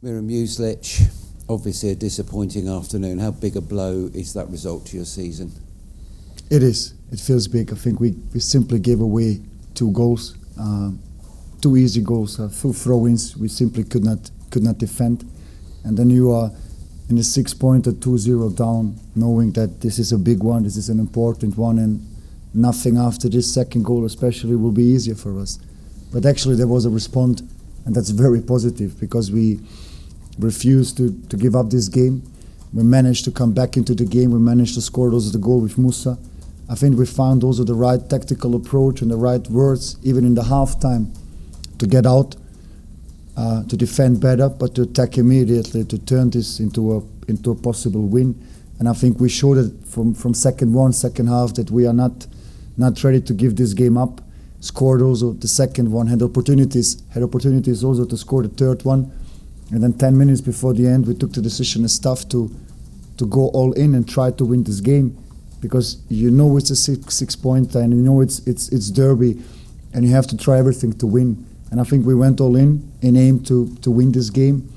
Miran Muslic, obviously a disappointing afternoon. How big a blow is that result to your season? It is. It feels big. I think we simply gave away 2 goals, 2 easy goals, 2 throw-ins. We simply could not defend. And then you are in the 6-pointer, 2-0 down, knowing that this is a big one, this is an important one, and nothing after this second goal especially will be easier for us. But actually there was a response, and that's very positive, because we refused to give up this game. We managed to come back into the game. We managed to score also the goal with Musa. I think we found also the right tactical approach and the right words, even in the halftime, to get out, to defend better, but to attack immediately, to turn this into a possible win. And I think we showed it from second half, that we are not ready to give this game up. Scored also the second one, had opportunities also to score the third one. And then 10 minutes before the end, we took the decision as staff to go all in and try to win this game, because you know it's a six-pointer, and you know it's derby, and you have to try everything to win. And I think we went all in aim to win this game.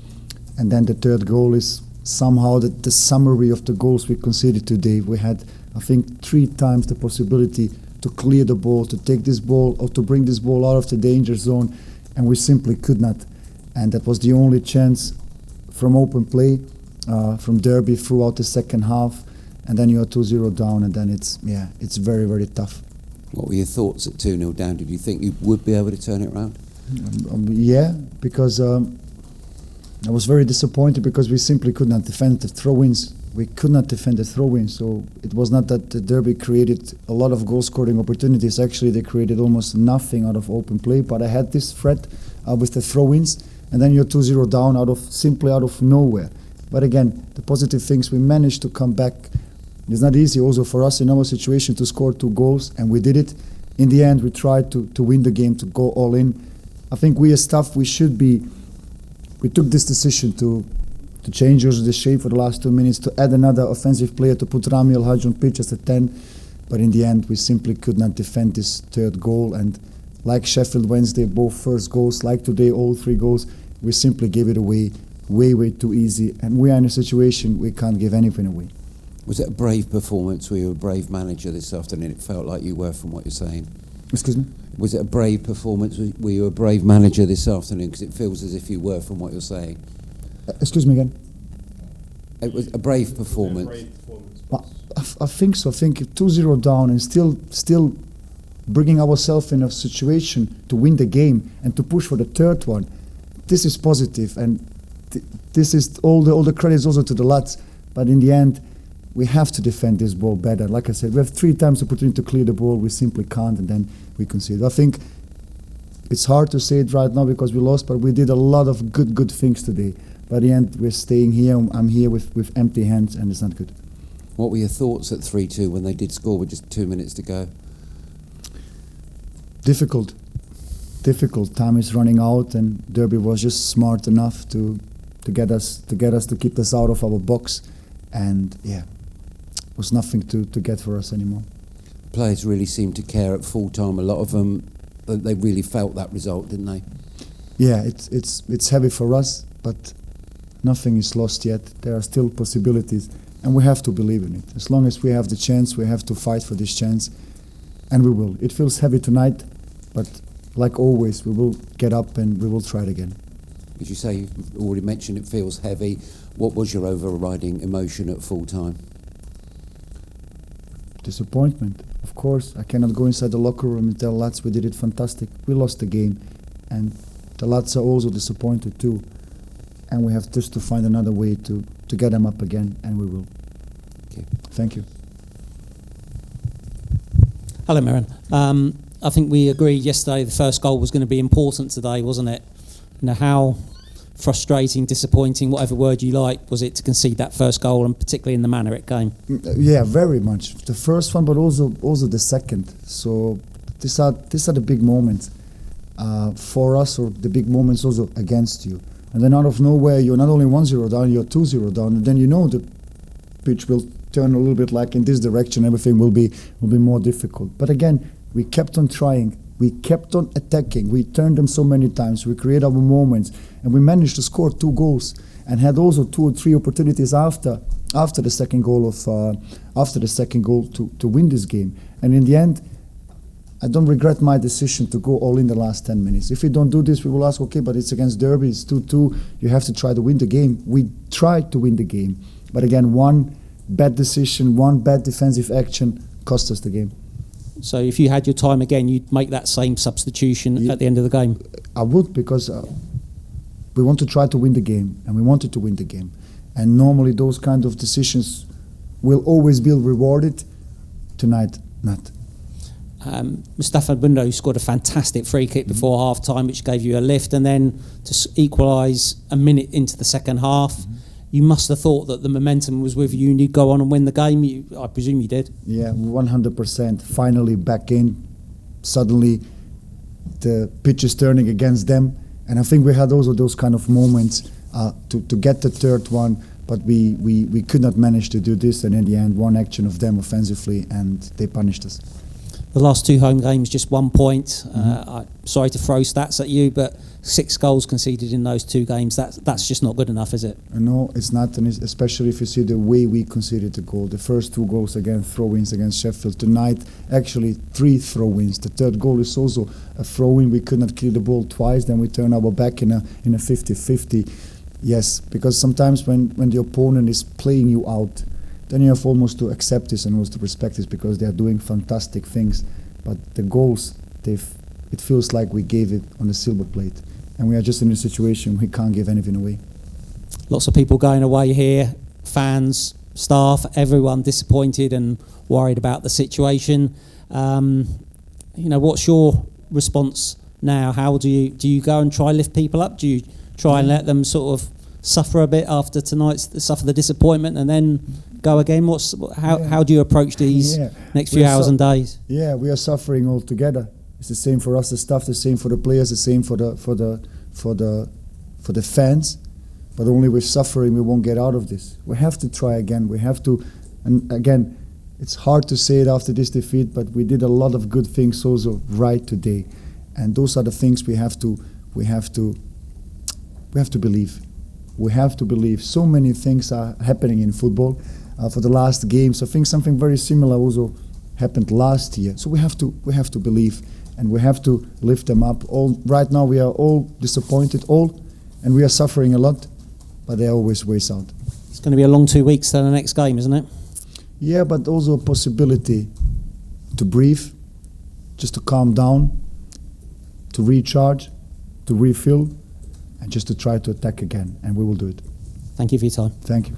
And then the third goal is somehow the summary of the goals we conceded today. We had, I think, 3 times the possibility to clear the ball, to take this ball, or to bring this ball out of the danger zone, and we simply could not. And that was the only chance from open play, from derby throughout the second half. And then you are 2-0 down, and then it's very, very tough. What were your thoughts at 2-0 down? Did you think you would be able to turn it around? Yeah, because I was very disappointed, because we simply could not defend the throw-ins. We could not defend the throw-ins. So it was not that the derby created a lot of goal-scoring opportunities. Actually, they created almost nothing out of open play. But I had this threat with the throw-ins, and then you're 2-0 down simply out of nowhere. But again, the positive things, we managed to come back. It's not easy also for us in our situation to score 2 goals, and we did it. In the end, we tried to win the game, to go all in. I think we as staff, we took this decision to change also the shape for the last 2 minutes, to add another offensive player, to put Rami Al-Hajj on pitch as a 10. But in the end, we simply could not defend this third goal. And like Sheffield Wednesday, both first goals, like today, all 3 goals, we simply gave it away way too easy. And we are in a situation we can't give anything away. Was it a brave performance? Were you a brave manager this afternoon? It felt like you were, from what you're saying. Excuse me? Was it a brave performance? Were you a brave manager this afternoon? Because it feels as if you were, from what you're saying. Excuse me again? It was a brave performance. I think so. I think 2-0 down and still bringing ourselves in a situation to win the game and to push for the third one. This is positive, and this is all the credits also to the lads. But in the end, we have to defend this ball better. Like I said, we have 3 times the opportunity to clear the ball. We simply can't, and then we concede. I think it's hard to say it right now because we lost, but we did a lot of good things today. By the end, we're staying here. I'm here with empty hands, and it's not good. What were your thoughts at 3-2 when they did score with just 2 minutes to go? Difficult. Time is running out, and Derby was just smart enough to keep us out of our box, and yeah, it was nothing to get for us anymore. Players really seemed to care at full time. A lot of them, they really felt that result, didn't they? Yeah, it's heavy for us, but nothing is lost yet. There are still possibilities, and we have to believe in it. As long as we have the chance, we have to fight for this chance, and we will. It feels heavy tonight, but like always, we will get up and we will try it again. As you say, you've already mentioned it feels heavy. What was your overriding emotion at full time? Disappointment, of course. I cannot go inside the locker room and tell lads we did it fantastic. We lost the game, and the lads are also disappointed too. And we have just to find another way to get them up again, and we will. Okay. Thank you. Hello, Miran. I think we agreed yesterday the first goal was going to be important today, wasn't it? How frustrating, disappointing, whatever word you like, was it to concede that first goal, and particularly in the manner it came? Yeah, very much. The first one, but also the second. So these are the big moments for us, or the big moments also against you. And then out of nowhere, you're not only 1-0 down, you're 2-0 down, and then you know the pitch will turn a little bit like in this direction. Everything will be more difficult. But again, we kept on trying, We kept on attacking. We turned them so many times. We created our moments, and we managed to score 2 goals, and had also 2 or 3 opportunities after the second goal to win this game. And in the end, I don't regret my decision to go all in the last 10 minutes. If we don't do this, we will ask, okay, but it's against Derby, it's 2-2, you have to try to win the game. We tried to win the game, but again, one bad decision, one bad defensive action cost us the game. So if you had your time again, you'd make that same substitution at the end of the game? I would, because we want to try to win the game, and we wanted to win the game. And normally those kind of decisions will always be rewarded. Tonight, not. Mustafa Bundo scored a fantastic free kick before half time, which gave you a lift, and then to equalise a minute into the second half, you must have thought that the momentum was with you and you'd go on and win the game. I presume you did. Yeah, 100%. Finally back in. Suddenly the pitch is turning against them, and I think we had also those kind of moments to get the third one, but we could not manage to do this, and in the end, one action of them offensively, and they punished us. The last 2 home games, just 1 point. Sorry to throw stats at you, but 6 goals conceded in those 2 games. That's just not good enough, is it? No, it's not, and especially if you see the way we conceded the goal. The first 2 goals again, throw-ins against Sheffield. Tonight, actually 3 throw-ins. The third goal is also a throw-in. We could not clear the ball twice. Then we turn our back in a 50-50. Yes, because sometimes when the opponent is playing you out, then you have almost to accept this and almost to respect this, because they are doing fantastic things. But the goals, it feels like we gave it on a silver plate, and we are just in a situation we can't give anything away. Lots of people going away here, fans, staff, everyone disappointed and worried about the situation. What's your response now? How do you go and try lift people up? Do you try and let them sort of suffer a bit after suffer the disappointment and then go again? How do you approach these next few hours and days? Yeah, we are suffering all together. It's the same for us, the staff, the same for the players, the same for the fans. But only with suffering we won't get out of this. We have to try again. We have to, and again, it's hard to say it after this defeat, but we did a lot of good things also right today, and those are the things we have to believe. We have to believe. So many things are happening in football. For the last games, I think something very similar also happened last year. So we have to believe, and we have to lift them up. Right now we are all disappointed, and we are suffering a lot, but there are always ways out. It's going to be a long 2 weeks to the next game, isn't it? Yeah, but also a possibility to breathe, just to calm down, to recharge, to refill, and just to try to attack again, and we will do it. Thank you for your time. Thank you.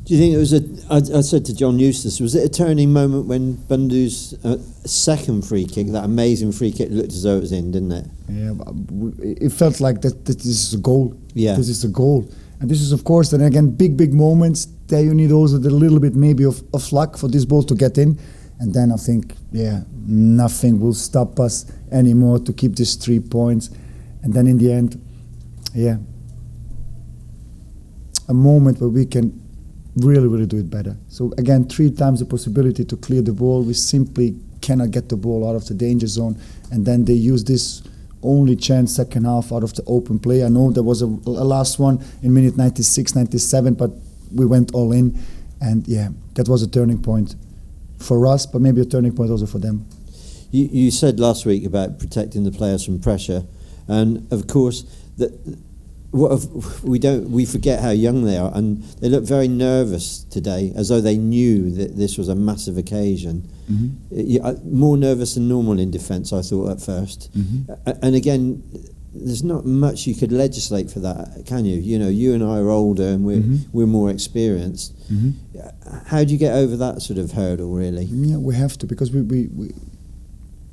Do you think it was I said to John Eustace, was it a turning moment when Bundu's second free kick, that amazing free kick, looked as though it was in, didn't it? Yeah, it felt like that this is a goal. Yeah. This is a goal. And this is, of course, then again, big moments. There you need also the little bit maybe of luck for this ball to get in. And then I think, nothing will stop us anymore to keep these 3 points. And then in the end, a moment where we can really do it better. So again, 3 times the possibility to clear the ball. We simply cannot get the ball out of the danger zone. And then they use this only chance second half out of the open play. I know there was a last one in minute 96, 97, but we went all in. And that was a turning point for us, but maybe a turning point also for them. You said last week about protecting the players from pressure, and of course we forget how young they are, and they look very nervous today, as though they knew that this was a massive occasion. Mm-hmm. More nervous than normal in defence, I thought at first. Mm-hmm. And again, there's not much you could legislate for that, can you? You and I are older, and we're more experienced. Mm-hmm. How do you get over that sort of hurdle, really? Yeah, we have to, because we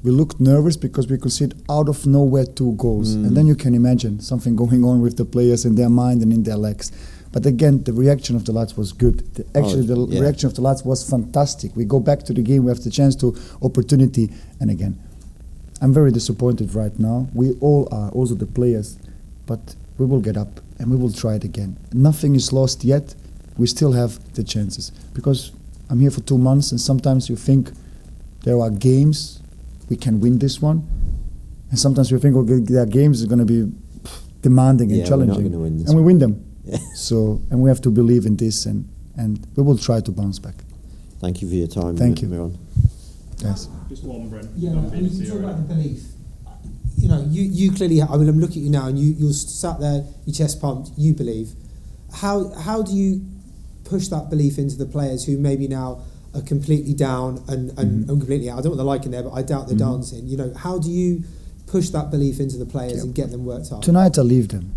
looked nervous because we could see out of nowhere 2 goals. And then you can imagine something going on with the players in their mind and in their legs. But again, the reaction of the lads was good. The reaction of the lads was fantastic. We go back to the game, we have the chance to opportunity. And again, I'm very disappointed right now. We all are, also the players. But we will get up and we will try it again. Nothing is lost yet. We still have the chances. Because I'm here for 2 months, and sometimes you think there are games we can win this one. And sometimes we think, okay, their games are going to be demanding and Yeah, we're not challenging, gonna win this and we one. win them. Yeah. So, and we have to believe in this, and we will try to bounce back. Thank you for your time. Thank you. Miron. Yes. Just one, Brent. Yeah, Don't I be mean, you the talk CEO. about the belief. You know, you clearly. I mean, I'm looking at you now, and you're sat there, your chest pumped. You believe. How do you push that belief into the players who maybe now are completely down and completely out? I don't know what they're like in there, but I doubt they're dancing. You know, how do you push that belief into the players and get them worked up? Tonight I leave them.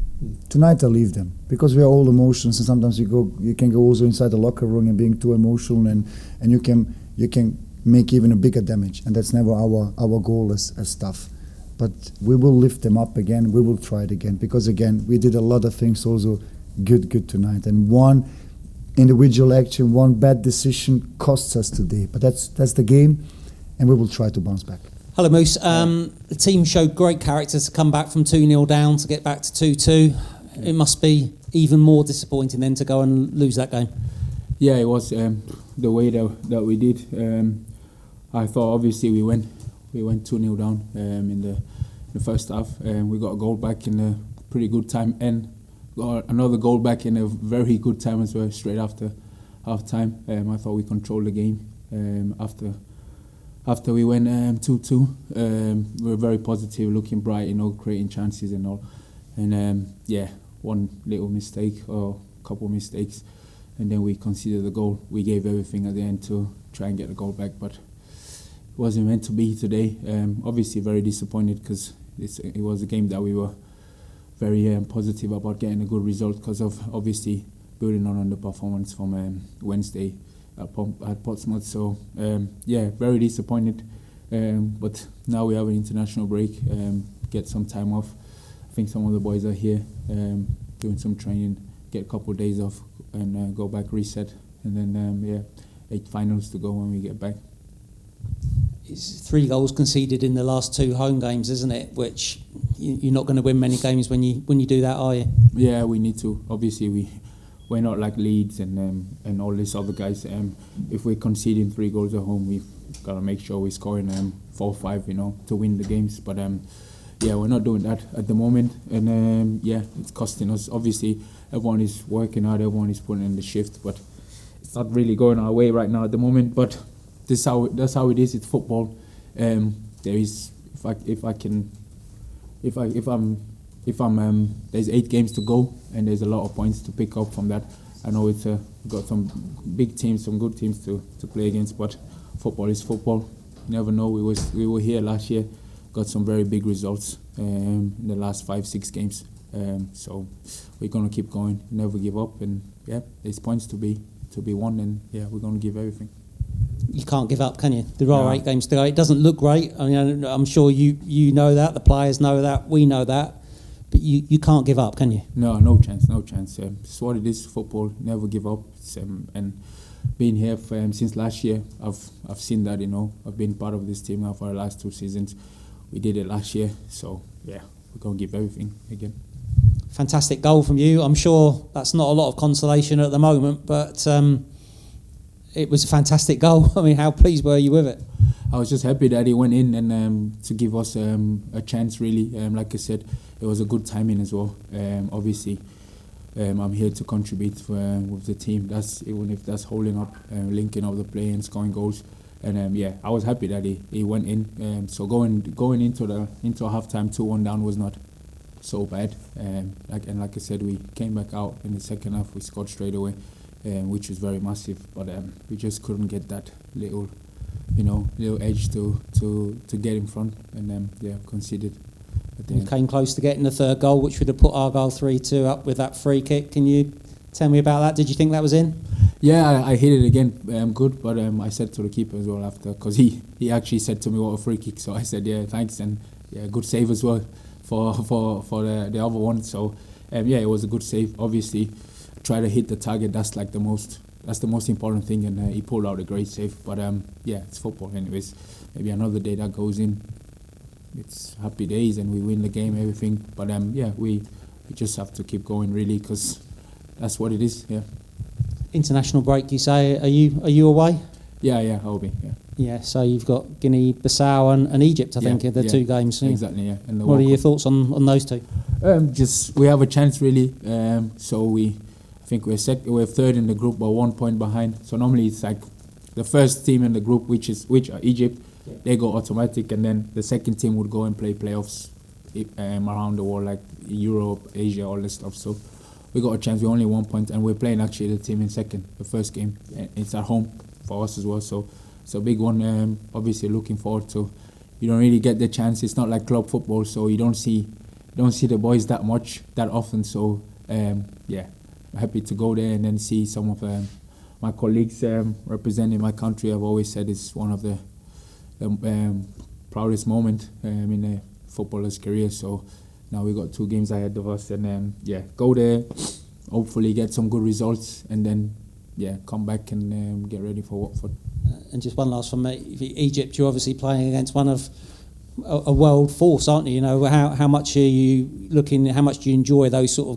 Tonight I leave them because we are all emotions, and sometimes you can go also inside the locker room and being too emotional, and you can make even a bigger damage, and that's never our goal as staff. But we will lift them up again. We will try it again because again we did a lot of things also good tonight, and one individual action, one bad decision costs us today. But that's the game, and we will try to bounce back. Hello, Moose. The team showed great character to come back from 2-0 down to get back to 2-2. It must be even more disappointing then to go and lose that game. Yeah, it was the way that we did. I thought obviously we went 2-0 down in the first half, and we got a goal back in a pretty good time, and got another goal back in a very good time as well, straight after half time. I thought we controlled the game after we went 2-2. We were very positive, looking bright, creating chances and all. And one little mistake or a couple of mistakes, and then we conceded the goal. We gave everything at the end to try and get the goal back, but it wasn't meant to be today. Obviously very disappointed because it was a game that we were very positive about getting a good result because of obviously building on the performance from Wednesday at Portsmouth. So very disappointed. But now we have an international break, get some time off. I think some of the boys are here doing some training, get a couple of days off and go back, reset, and then 8 finals to go when we get back. It's 3 goals conceded in the last 2 home games, isn't it? Which you're not going to win many games when you do that, are you? Yeah, we need to. Obviously, we're not like Leeds and all these other guys. If we're conceding 3 goals at home, we've got to make sure we're scoring 4 or 5, to win the games. But we're not doing that at the moment, and it's costing us. Obviously, everyone is working hard, everyone is putting in the shift, but it's not really going our way right now at the moment. But that's how it is. It's football. There is there's 8 games to go, and there's a lot of points to pick up from that. I know it's got some big teams, some good teams to play against, but football is football. You never know. We were here last year, got some very big results in the last 5-6 games. So we're gonna keep going, never give up, and there's points to be won, and we're gonna give everything. You can't give up, can you? There are 8 games to go. It doesn't look great. I mean, I'm sure you know that, the players know that, we know that, but you can't give up, can you? No chance. It's what it is, football, never give up. And being here since last year, I've seen that, I've been part of this team now for the last 2 seasons. We did it last year, so we're going to give everything again. Fantastic goal from you. I'm sure that's not a lot of consolation at the moment, but it was a fantastic goal. I mean, how pleased were you with it? I was just happy that he went in and to give us a chance, really. Like I said, it was a good timing as well. Obviously, I'm here to contribute with the team. Even if that's holding up, linking up the play and scoring goals. And I was happy that he went in. So going into a half-time 2-1 down was not so bad. Like I said, we came back out in the second half. We scored straight away, which was very massive. But we just couldn't get that little edge to get in front, and conceded. You came close to getting the 3rd goal, which would have put Argyle 3-2 up with that free kick. Can you tell me about that? Did you think that was in? Yeah, I hit it again, good. But I said to the keeper as well after, because he actually said to me, "What a free kick!" So I said, "Yeah, thanks," and good save as well for the other one. So it was a good save. Obviously, try to hit the target. That's the most important thing, and he pulled out a great save. But it's football, anyways. Maybe another day that goes in, it's happy days, and we win the game, everything. But we just have to keep going, really, because that's what it is. Yeah. International break, you say? Are you away? Yeah, I'll be. Yeah. Yeah, so you've got Guinea-Bissau and Egypt, I think, are the two games. Yeah. Exactly, yeah. And the What are World your Cup. thoughts on those two? Just we have a chance really. So I think we're third in the group, but 1 point behind. So normally it's like the first team in the group, which are Egypt, they go automatic, and then the second team would go and play playoffs around the world, like Europe, Asia, all this stuff. So we got a chance. We're only 1 point, and we're playing actually the team in second, the first game. It's at home for us as well. So it's a big one. Obviously looking forward to. You don't really get the chance. It's not like club football, so you don't see the boys that often. So I'm happy to go there and then see some of my colleagues representing my country. I've always said it's one of the proudest moment in a footballer's career. So now we got 2 games ahead of us, and go there, hopefully get some good results, and then come back and get ready for Watford. And just one last from me. Egypt, you're obviously playing against one of a world force, aren't you? You know, how much are you looking? How much do you enjoy those sort of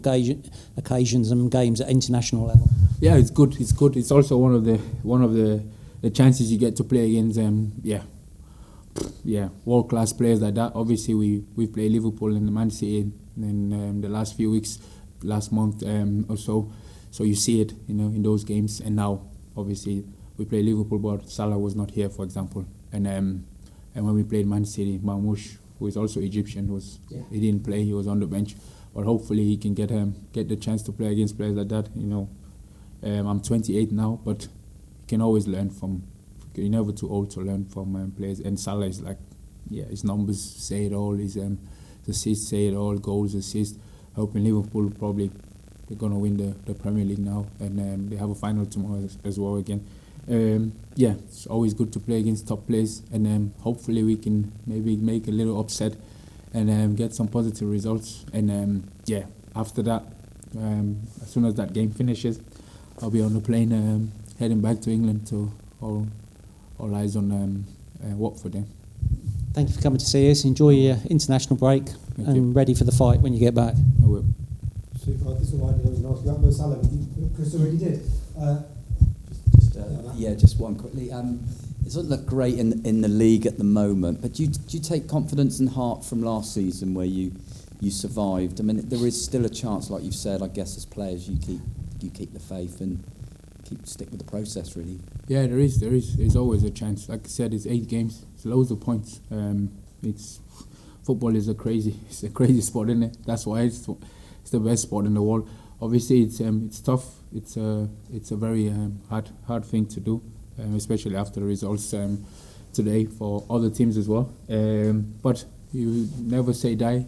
occasions and games at international level? Yeah, it's good. It's good. It's also one of the chances you get to play against world class players like that. Obviously, we play Liverpool and Man City in the last few weeks, last month or so. So you see it, in those games. And now, obviously, we play Liverpool, but Salah was not here, for example. And when we played Man City, Mamouche, who is also Egyptian, he didn't play. He was on the bench. But hopefully he can get the chance to play against players like that. I'm 28 now, but you can always learn from. You're never too old to learn from players. And Salah is his numbers say it all. His assists say it all. Goals, assists. Hoping Liverpool probably they're gonna win the Premier League now, and they have a final tomorrow as well again. It's always good to play against top players, and hopefully we can maybe make a little upset and get some positive results. And after that, as soon as that game finishes, I'll be on the plane heading back to England to all eyes on Watford then. Thank you for coming to see us. Enjoy your international break and ready for the fight when you get back. I will. Super. This is why I was going to ask you about Mo Salah, but Chris already did. Just one quickly. It doesn't look great in the league at the moment, but do you take confidence and heart from last season where you survived? I mean, there is still a chance, like you've said. I guess as players, you keep the faith and stick with the process, really. Yeah, there is. There's always a chance. Like I said, it's 8 games. It's loads of points. Football is a crazy sport, isn't it? That's why it's the best sport in the world. Obviously, it's tough. It's a very hard thing to do, especially after the results today for other teams as well. But you never say die.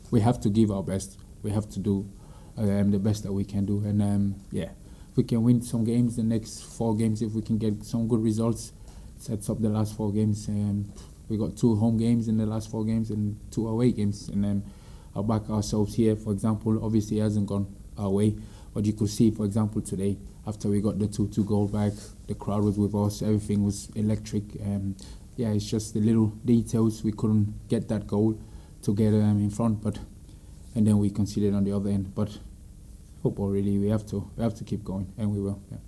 We have to give our best. We have to do the best that we can do. And if we can win some games, the next 4 games, if we can get some good results, sets up the last 4 games. We got 2 home games in the last 4 games and 2 away games, and then I'll back ourselves here. For example, obviously it hasn't gone our way, but you could see, for example, today after we got the 2-2 goal back, the crowd was with us. Everything was electric. It's just the little details. We couldn't get that goal to get in front, and then we conceded on the other end. But football, really, we have to keep going, and we will. Yeah.